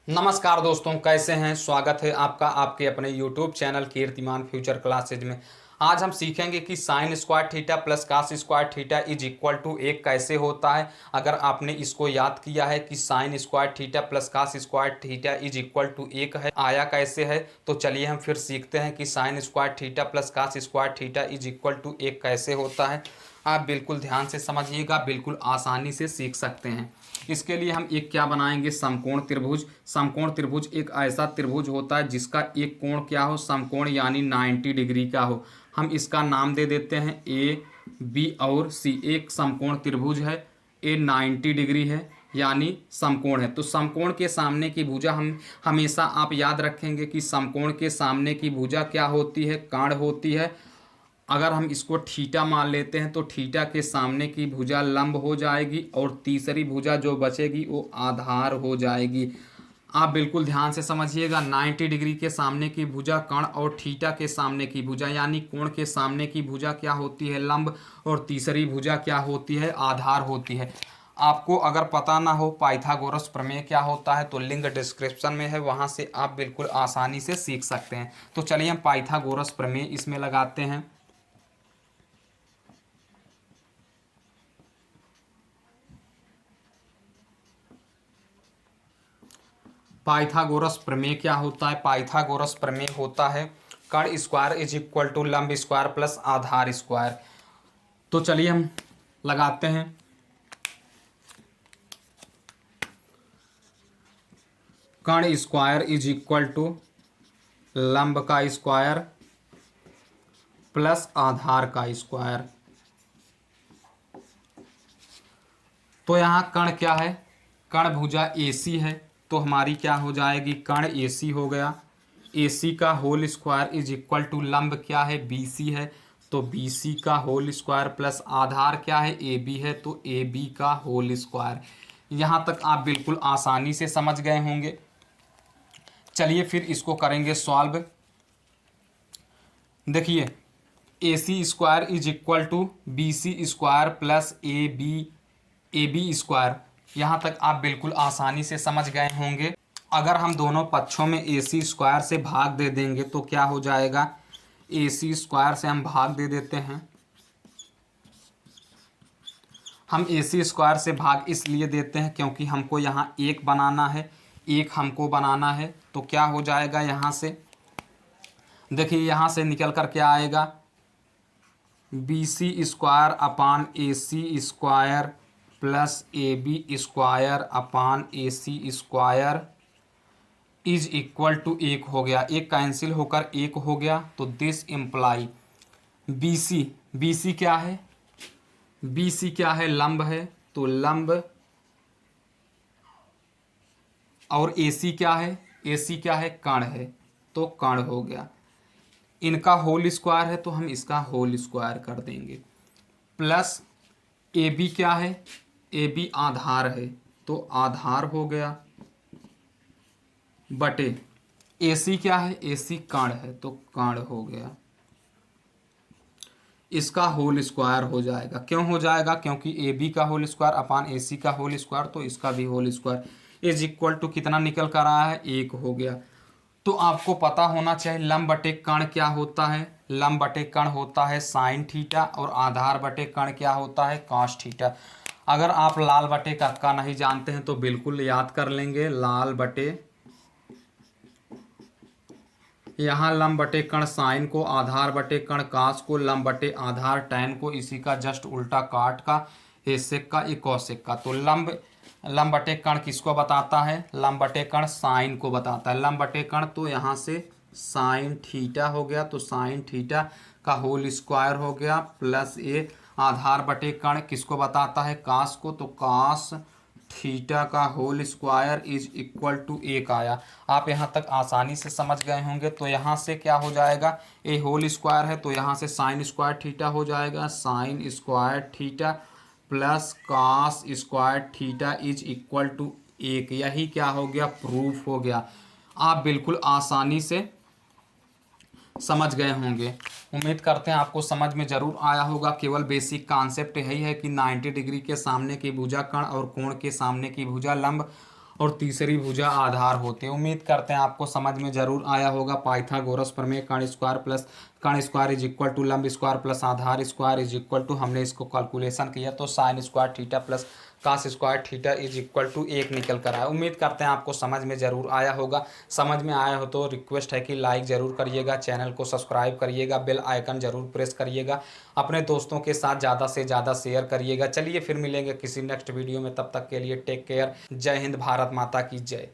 नमस्कार दोस्तों, कैसे हैं। स्वागत है आपका आपके अपने YouTube channel Kirtiman future classes में। आज हम सीखेंगे कि sine square theta plus cos square theta is equal to 1 कैसे होता है। अगर आपने इसको याद किया है कि sine square theta plus cos square theta is equal to 1 है, आया कैसे है, तो चलिए हम फिर सीखते हैं कि sine square theta plus cos square theta is equal to 1 कैसे होता है। आप बिल्कुल ध्यान से समझिएगा, बिल्कुल आसानी से सीख सकते हैं। इसके लिए हम एक क्या बनाएंगे, समकोण त्रिभुज। समकोण त्रिभुज एक ऐसा त्रिभुज होता है जिसका एक कोण क्या हो, समकोण यानी 90 डिग्री का हो। हम इसका नाम दे देते हैं ए बी और सी। एक समकोण त्रिभुज है, ए 90 डिग्री है यानी समकोण है। तो समकोण के सामने की भुजा हम हमेशा आप याद रखेंगे कि समकोण के सामने की भुजा क्या होती है, कर्ण होती है। अगर हम इसको थीटा मान लेते हैं तो थीटा के सामने की भुजा लंब हो जाएगी और तीसरी भुजा जो बचेगी वो आधार हो जाएगी। आप बिल्कुल ध्यान से समझिएगा, 90 डिग्री के सामने की भुजा कर्ण और थीटा के सामने की भुजा यानी कोण के सामने की भुजा क्या होती है, लंब, और तीसरी भुजा क्या होती है, आधार होती है। आपको अगर पता ना हो पाइथागोरस प्रमेय क्या होता है तो लिंक डिस्क्रिप्शन में है, वहाँ से आप बिल्कुल आसानी से सीख सकते हैं। तो चलिए हम पाइथागोरस प्रमेय इसमें लगाते हैं। पाइथागोरस प्रमेय क्या होता है। पाइथागोरस प्रमेय होता है कर्ण स्क्वायर इज इक्वल टू लंब स्क्वायर प्लस आधार स्क्वायर। तो चलिए हम लगाते हैं। कर्ण स्क्वायर इज इक्वल टू लंब का स्क्वायर प्लस आधार का स्क्वायर। तो यहाँ कर्ण क्या है, कर्ण भुजा AC है, तो हमारी क्या हो जाएगी, कर्ण AC हो गया। AC का whole square is equal to लंब क्या है, BC है, तो BC का होल स्क्वायर प्लस आधार क्या है, AB है, तो AB का होल स्क्वायर। यहाँ तक आप बिल्कुल आसानी से समझ गए होंगे। चलिए फिर इसको करेंगे सॉल्व। देखिए, AC square is equal to BC square plus AB square. यहाँ तक आप बिल्कुल आसानी से समझ गए होंगे। अगर हम दोनों पक्षों में AC स्क्वायर से भाग दे देंगे तो क्या हो जाएगा, AC स्क्वायर से हम भाग दे देते हैं। हम AC स्क्वायर से भाग इसलिए देते हैं क्योंकि हमको यहाँ एक बनाना है, एक हमको बनाना है। तो क्या हो जाएगा, यहाँ से देखिए, यहाँ से निकल कर क्या आएगा, BC square upon AC square plus AB square upon AC square is equal to 1 हो गया। एक कैंसिल होकर 1 हो गया, तो दिस इम्प्लाई BC क्या है, BC क्या है, लंब है, तो लंब, और AC क्या है, AC क्या है, कर्ण है, तो कर्ण हो गया। इनका होल स्क्वायर है तो हम इसका होल स्क्वायर कर देंगे, प्लस AB क्या है, AB आधार है, तो आधार हो गया, बटे AC क्या है, AC कर्ण है, तो कर्ण हो गया। इसका होल स्क्वायर हो जाएगा। क्यों हो जाएगा, क्योंकि AB का होल स्क्वायर अपान AC का होल स्क्वायर, तो इसका भी whole square is equal to कितना निकल कर आया है, 1 हो गया। तो आपको पता होना चाहिए लंब बटे कर्ण क्या होता है। लंब बटे कर्ण होता है साइन थीटा और आधार बटे कर्ण क्या होता है, कॉस थीटा। अगर आप लाल बटे का नहीं जानते हैं तो बिल्कुल याद कर लेंगे, लाल बटे, यहाँ लंब बटे कर्ण साइन को, आधार बटे कर्ण कास को, लंब बटे आधार टैन को, इसी का जस्ट उल्टा काट का, ये सेक का, ये कौशिक का। तो लंब बटे कर्ण किसको बताता है, लंब बटे कर्ण साइन को बताता है। लंब बटे कर्ण तो यहाँ से साइन थीटा हो गया, तो साइन थीटा का होल स्क्वायर हो गया, प्लस ये आधार बटे कर्ण किसको बताता है, कास को, तो कास थीटा का whole square is equal to 1 आया। आप यहाँ तक आसानी से समझ गए होंगे। तो यहाँ से क्या हो जाएगा, ए होल स्क्वायर है तो यहाँ से साइन स्क्वायर थीटा हो जाएगा, sine square theta plus cos square theta is equal to 1। यही क्या हो गया, प्रूफ हो गया। आप बिल्कुल आसानी से समझ गए होंगे। उम्मीद करते हैं आपको समझ में ज़रूर आया होगा। केवल बेसिक कॉन्सेप्ट यही है कि 90 डिग्री के सामने की भुजा कर्ण और कोण के सामने की भुजा लंब, और तीसरी भुजा आधार होती है। उम्मीद करते हैं आपको समझ में जरूर आया होगा। पाइथागोरस प्रमेय, कर्ण स्क्वायर प्लस कर्ण स्क्वायर इज इक्वल टू लंब स्क्वायर प्लस आधार स्क्वायर इज इक्वल टू, हमने इसको कैलकुलेशन किया तो sine square theta plus cos square theta is equal to 1 निकल कर आया। उम्मीद करते हैं आपको समझ में ज़रूर आया होगा। समझ में आया हो तो रिक्वेस्ट है कि लाइक ज़रूर करिएगा, चैनल को सब्सक्राइब करिएगा, बेल आइकन ज़रूर प्रेस करिएगा, अपने दोस्तों के साथ ज़्यादा से ज़्यादा शेयर करिएगा। चलिए फिर मिलेंगे किसी नेक्स्ट वीडियो में, तब तक के लिए टेक केयर। जय हिंद, भारत माता की जय।